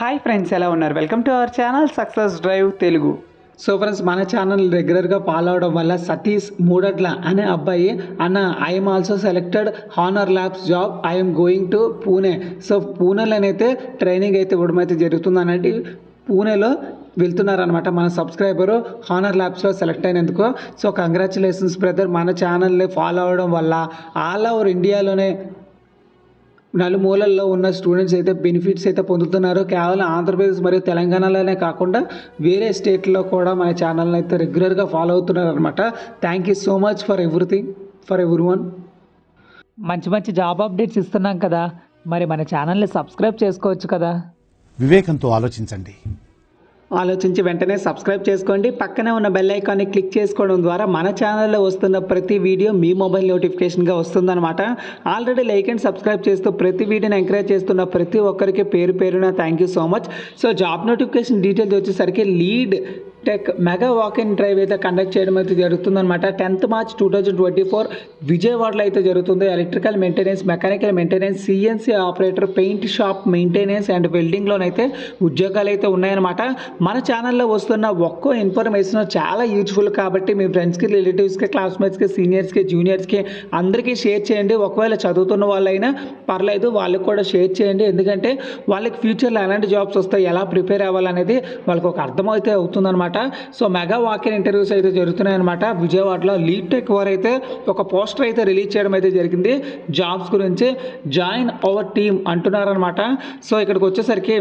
Hi friends, ఎలా ఉన్నారు? Welcome to our channel success drive Telugu. So friends, మన channel రెగ్యులర్గా ఫాలో అవడం వల్ల సతీష్ మూడట్ల అనే అబ్బాయి అన్న I'm also selected Honor Labs job, I'm going to Pune. So పూణేలోనైతే ట్రైనింగ్ అయితే ఇవ్వడం అయితే జరుగుతుంది అన్నట్టు పూణేలో వెళ్తున్నారనమాట మన సబ్స్క్రైబరు హానర్ ల్యాబ్స్లో సెలెక్ట్ అయినందుకు. So congratulations brother. మన ఛానల్ని ఫాలో అవడం వల్ల ఆల్ ఓవర్ ఇండియాలోనే నలుమూలల్లో ఉన్న స్టూడెంట్స్ అయితే బెనిఫిట్స్ అయితే పొందుతున్నారు. కేవలం ఆంధ్రప్రదేశ్ మరియు తెలంగాణలోనే కాకుండా వేరే స్టేట్లో కూడా మన ఛానల్ని అయితే రెగ్యులర్గా ఫాలో అవుతున్నారు అనమాట. Thank you so much for everything, for everyone. మంచి మంచి జాబ్ అప్డేట్స్ ఇస్తున్నాం కదా, మరి మన ఛానల్ని సబ్స్క్రైబ్ చేసుకోవచ్చు కదా. వివేకంతో ఆలోచించండి. ఆలోచించి వెంటనే సబ్స్క్రైబ్ చేసుకోండి. పక్కనే ఉన్న బెల్ ఐకాన్ని క్లిక్ చేసుకోవడం ద్వారా మన ఛానల్లో వస్తున్న ప్రతి వీడియో మీ మొబైల్ నోటిఫికేషన్గా వస్తుందన్నమాట. ఆల్రెడీ లైక్ అండ్ సబ్స్క్రైబ్ చేస్తూ ప్రతి వీడియోని ఎంకరేజ్ చేస్తున్న ప్రతి ఒక్కరికి పేరు పేరున thank you so much. So job notification details వచ్చేసరికి lead tech mega walk in drive అయితే కండక్ట్ చేయడం అయితే జరుగుతుందన్నమాట. 10th March 2024 విజయవాడలో అయితే జరుగుతుంది. Electrical maintenance, mechanical maintenance, CNC operator, paint shop maintenance and వెల్డింగ్లోనైతే ఉద్యోగాలు అయితే ఉన్నాయన్నమాట. మన ఛానల్లో వస్తున్న ఒక్కో ఇన్ఫర్మేషన్ చాలా యూజ్ఫుల్ కాబట్టి మీ ఫ్రెండ్స్కి, రిలేటివ్స్కి, క్లాస్మేట్స్కి, సీనియర్స్కి, జూనియర్స్కి అందరికీ షేర్ చేయండి. ఒకవేళ చదువుతున్న వాళ్ళైనా పర్లేదు, వాళ్ళకి కూడా షేర్ చేయండి. ఎందుకంటే వాళ్ళకి ఫ్యూచర్లో ఎలాంటి జాబ్స్ వస్తాయి, ఎలా ప్రిపేర్ అవ్వాలనేది వాళ్ళకి ఒక అర్థమైతే అవుతుందన్నమాట. సో మెగా వాకిన్ ఇంటర్వ్యూస్ అయితే జరుగుతున్నాయి అనమాట. విజయవాడలో లీడ్ టెక్ వారు అయితే ఒక పోస్టర్ అయితే రిలీజ్ చేయడం అయితే జరిగింది జాబ్స్ గురించి. జాయిన్ అవర్ టీమ్ అంటున్నారనమాట. సో ఇక్కడికి వచ్చేసరికి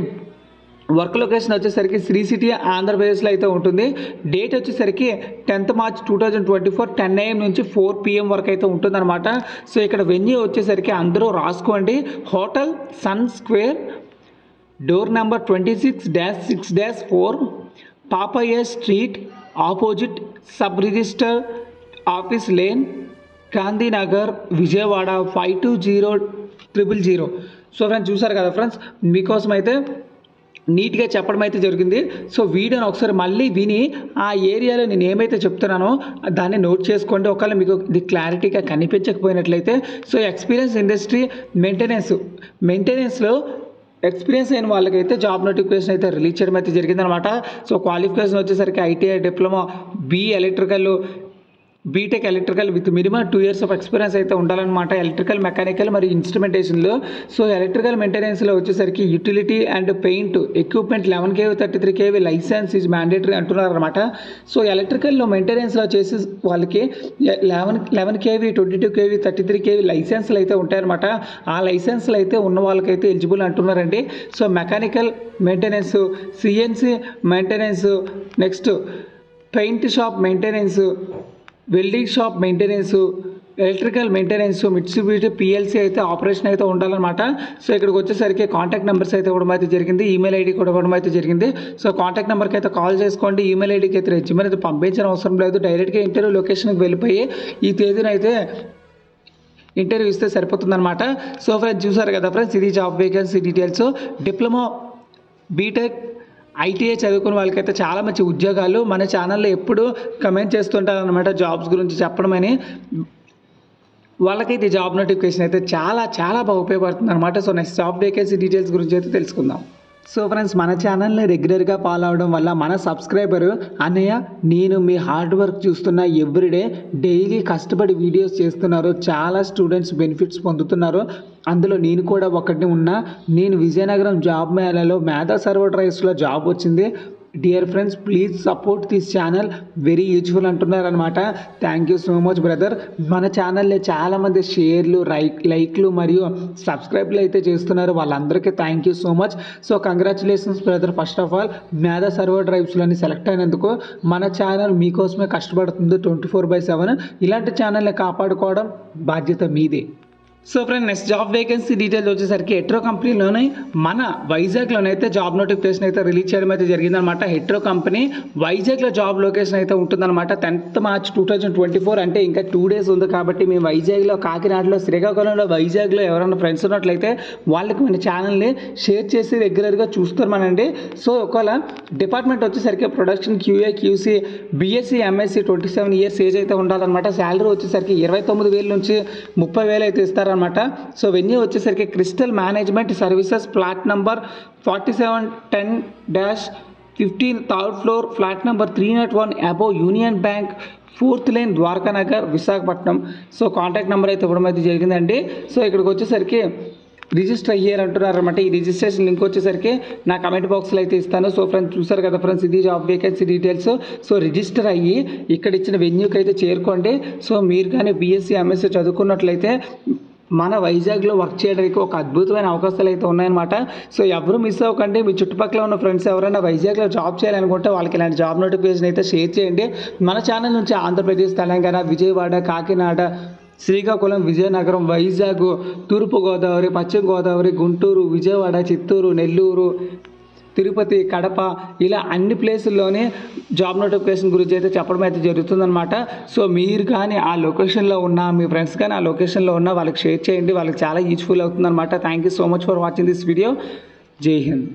వర్క్ లొకేషన్ వచ్చేసరికి శ్రీ సిటీ ఆంధ్రప్రదేశ్లో అయితే ఉంటుంది. డేట్ వచ్చేసరికి 10th March 2024 10 AM నుంచి 4 PM వరకు అయితే ఉంటుందన్నమాట. సో ఇక్కడ వెన్యూ వచ్చేసరికి అందరూ రాసుకోండి. Hotel Sun Square, door number 26-6-4, Papayya street, opposite sub register office lane, Gandhinagar, Vijayawada 520000. So friends, చూసారు కదా ఫ్రెండ్స్, మీకోసం అయితే నీట్గా చెప్పడం అయితే జరిగింది. సో వీడియోని ఒకసారి మళ్ళీ విని ఆ ఏరియాలో నేను ఏమైతే చెప్తున్నానో దాన్ని నోట్ చేసుకోండి. ఒకవేళ మీకు ఇది క్లారిటీగా కనిపించకపోయినట్లయితే. సో ఎక్స్పీరియన్స్ ఇండస్ట్రీ మెయింటెనెన్స్లో ఎక్స్పీరియన్స్ అయిన వాళ్ళకైతే జాబ్ నోటిఫికేషన్ అయితే రిలీజ్ చేయడం అయితే జరిగిందనమాట. సో క్వాలిఫికేషన్ వచ్చేసరికి ITI diploma, BTech electrical with minimum 2 years of experience అయితే ఉండాలన్నమాట. ఎలక్ట్రికల్, మెకానికల్ మరియు ఇన్స్ట్రుమెంటేషన్లో. సో ఎలక్ట్రికల్ మెయింటెనెన్స్లో వచ్చేసరికి utility and paint equipment 11 kV 33 kV licence is mandatory అంటున్నారనమాట. సో ఎలక్ట్రికల్లో మెయింటెనెన్స్లో చేసే వాళ్ళకి 11 kV 22 kV 33 kV లైసెన్స్లు అయితే ఉంటాయన్నమాట. ఆ లైసెన్స్లు అయితే ఉన్న వాళ్ళకైతే ఎలిజిబుల్ అంటున్నారండి. So mechanical maintenance, CNC maintenance, next paint shop maintenance, welding shop maintenance, electrical maintenance, Mitsubishi PLC అయితే ఆపరేషన్ అయితే ఉండాలన్నమాట. సో ఇక్కడికి వచ్చేసరికి కాంటాక్ట్ నెంబర్స్ అయితే ఇవ్వడం అయితే జరిగింది, ఈమెయిల్ ఐడి కూడా ఇవ్వడం అయితే జరిగింది. సో కాంటాక్ట్ నెంబర్కి అయితే కాల్ చేసుకోండి. ఈమెయిల్ ఐడికి అయితే రెజ్యూమే అయితే పంపించిన అవసరం లేదు. డైరెక్ట్గా ఇంటర్వ్యూ లొకేషన్కి వెళ్ళిపోయి ఈ తేదీన అయితే ఇంటర్వ్యూ ఇస్తే సరిపోతుందన్నమాట. సో ఫ్రెండ్స్, చూసారు కదా ఫ్రెండ్స్, ఇది job vacancy details. Diploma, BTech, ITI చదువుకున్న వాళ్ళకైతే చాలా మంచి ఉద్యోగాలు. మన ఛానల్లో ఎప్పుడు కమెంట్ చేస్తుంటారు అనమాట జాబ్స్ గురించి చెప్పడమని. వాళ్ళకైతే జాబ్ నోటిఫికేషన్ అయితే చాలా చాలా బాగా ఉపయోగపడుతుంది అనమాట. So next job vacancy details గురించి అయితే తెలుసుకుందాం. సో ఫ్రెండ్స్, మన ఛానల్ని రెగ్యులర్గా ఫాలో అవడం వల్ల మన సబ్స్క్రైబరు అన్నయ్య, నేను మీ హార్డ్ వర్క్ చూస్తున్నా, ఎవ్రీడే డైలీ కష్టపడి వీడియోస్ చేస్తున్నారు, చాలా స్టూడెంట్స్ బెనిఫిట్స్ పొందుతున్నారు, అందులో నేను కూడా ఒకటి ఉన్నా. నేను విజయనగరం జాబ్ మేళాలో మేధా సర్వర్ డ్రైవ్స్లో జాబ్ వచ్చింది. Dear friends, please support this channel, very useful అంటున్నారనమాట. Thank you so much brother. మన ఛానల్లో చాలామంది షేర్లు, లైక్లు మరియు సబ్స్క్రైబ్లు అయితే చేస్తున్నారు. వాళ్ళందరికీ thank you so much. So congratulations brother. First of all మేధా సర్వర్ డ్రైవ్స్లోని సెలెక్ట్ అయినందుకు. మన ఛానల్ మీకోసమే కష్టపడుతుంది 24/7. ఇలాంటి ఛానల్ని కాపాడుకోవడం బాధ్యత మీదే. So friend, next job vacancy details వచ్చేసరికి హెట్రో కంపెనీలోనే మన వైజాగ్లోనైతే జాబ్ నోటిఫికేషన్ అయితే రిలీజ్ చేయడం అయితే జరిగిందనమాట. హెట్రో కంపెనీ వైజాగ్లో జాబ్ లొకేషన్ అయితే ఉంటుందన్నమాట. 10th March 2024 అంటే ఇంకా 2 days ఉంది కాబట్టి మేము వైజాగ్లో, కాకినాడలో, శ్రీకాకుళంలో, వైజాగ్లో ఎవరైనా ఫ్రెండ్స్ ఉన్నట్లయితే వాళ్ళకి మన ఛానల్ని షేర్ చేసి రెగ్యులర్గా చూస్తామనండి. సో ఒకవేళ డిపార్ట్మెంట్ వచ్చేసరికి production, QA, QC, BSc, MSc 27 years age అయితే ఉండాలన్నమాట. శాలరీ వచ్చేసరికి 29,000 నుంచి 30,000 అయితే ఇస్తారు. ఇస్తారనమాట. సో వెన్యూ వచ్చేసరికి Crystal Management Services, flat number 4710-15 third floor, flat number 301 above Union Bank, 4th line, Dwaraka Nagar, Visakhapatnam. So contact number అయితే ఇవ్వడం అయితే జరిగిందండి. సో ఇక్కడికి వచ్చేసరికి రిజిస్టర్ అయ్యారు అంటున్నారు అనమాట. ఈ రిజిస్ట్రేషన్ లింక్ వచ్చేసరికి నా కమెంట్ బాక్స్లో అయితే ఇస్తాను. సో ఫ్రెండ్స్ చూసారు కదా ఫ్రెండ్స్, ఇది job vacancy details. So register అయ్యి ఇక్కడ ఇచ్చిన వెన్యూకి అయితే చేరుకోండి. సో మీరు కానీ బీఎస్సీ ఎంఎస్సీ చదువుకున్నట్లయితే మన వైజాగ్లో వర్క్ చేయడానికి ఒక అద్భుతమైన అవకాశాలు అయితే ఉన్నాయన్నమాట. సో ఎవరు మిస్ అవ్వకండి. మీ చుట్టుపక్కల ఉన్న ఫ్రెండ్స్ ఎవరైనా వైజాగ్లో జాబ్ చేయాలనుకుంటే వాళ్ళకి ఇలాంటి జాబ్ నోటిఫికేషన్ అయితే షేర్ చేయండి. మన ఛానల్ నుంచి ఆంధ్రప్రదేశ్, తెలంగాణ, విజయవాడ, కాకినాడ, శ్రీకాకుళం, విజయనగరం, వైజాగ్, తూర్పుగోదావరి, పశ్చిమ గోదావరి, గుంటూరు, విజయవాడ, చిత్తూరు, నెల్లూరు, తిరుపతి, కడప, ఇలా అన్ని ప్లేసుల్లోనే జాబ్ నోటిఫికేషన్ గురించి అయితే చెప్పడం అయితే జరుగుతుందన్నమాట. సో మీరు కానీ ఆ లొకేషన్లో ఉన్న మీ ఫ్రెండ్స్ కానీ ఆ లొకేషన్లో ఉన్న వాళ్ళకి షేర్ చేయండి. వాళ్ళకి చాలా యూజ్ఫుల్ అవుతుందన్నమాట. Thank you so much for watching this video. జై హింద్.